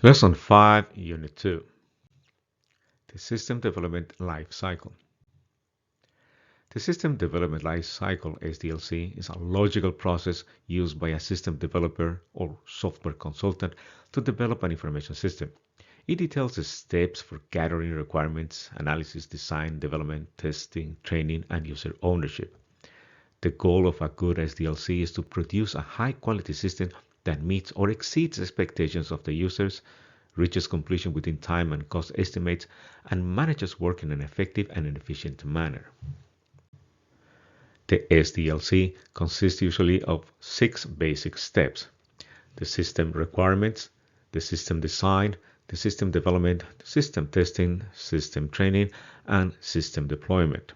Lesson 5, Unit 2, the System Development Life Cycle. The System Development Life Cycle, SDLC, is a logical process used by a system developer or software consultant to develop an information system. It details the steps for gathering requirements, analysis, design, development, testing, training, and user ownership. The goal of a good SDLC is to produce a high-quality system that meets or exceeds expectations of the users, reaches completion within time and cost estimates, and manages work in an effective and efficient manner. The SDLC consists usually of 6 basic steps: the system requirements, the system design, the system development, system testing, system training, and system deployment.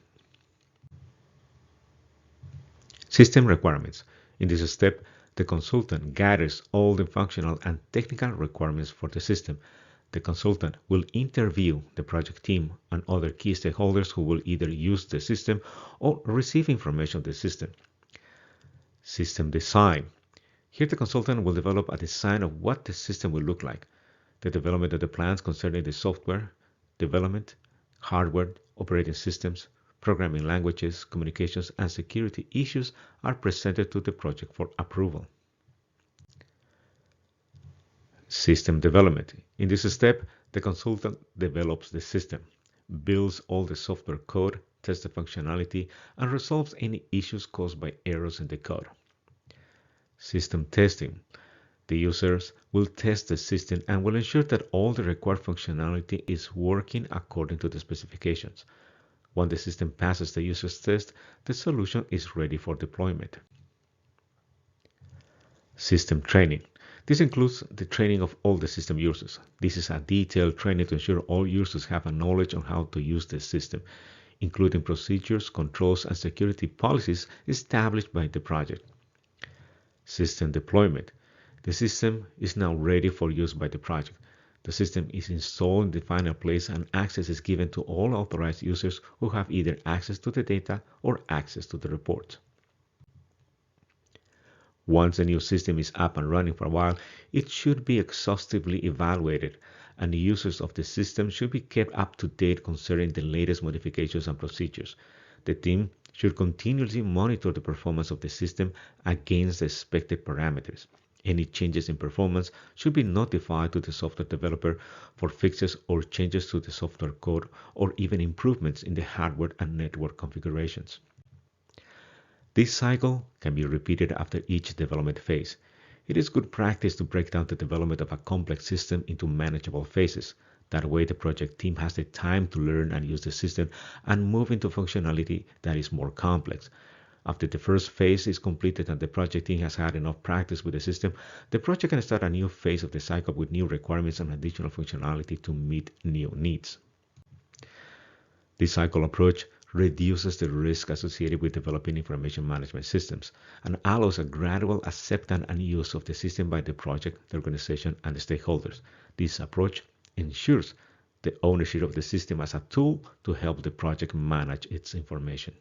System requirements. In this step, the consultant gathers all the functional and technical requirements for the system. The consultant will interview the project team and other key stakeholders who will either use the system or receive information of the system. System design. Here the consultant will develop a design of what the system will look like. The development of the plans concerning the software, development, hardware, operating systems, programming languages, communications, and security issues are presented to the project for approval. System development. In this step, the consultant develops the system, builds all the software code, tests the functionality, and resolves any issues caused by errors in the code. System testing. The users will test the system and will ensure that all the required functionality is working according to the specifications. Once the system passes the user's test, the solution is ready for deployment. System training. This includes the training of all the system users. This is a detailed training to ensure all users have a knowledge on how to use the system, including procedures, controls, and security policies established by the project. System deployment. The system is now ready for use by the project. The system is installed in the final place and access is given to all authorized users who have either access to the data or access to the reports. Once the new system is up and running for a while, it should be exhaustively evaluated, and the users of the system should be kept up to date concerning the latest modifications and procedures. The team should continuously monitor the performance of the system against the expected parameters. Any changes in performance should be notified to the software developer for fixes or changes to the software code or even improvements in the hardware and network configurations. This cycle can be repeated after each development phase. It is good practice to break down the development of a complex system into manageable phases. That way the project team has the time to learn and use the system and move into functionality that is more complex. After the first phase is completed and the project team has had enough practice with the system, the project can start a new phase of the cycle with new requirements and additional functionality to meet new needs. This cycle approach reduces the risk associated with developing information management systems and allows a gradual acceptance and use of the system by the project, the organization, and the stakeholders. This approach ensures the ownership of the system as a tool to help the project manage its information.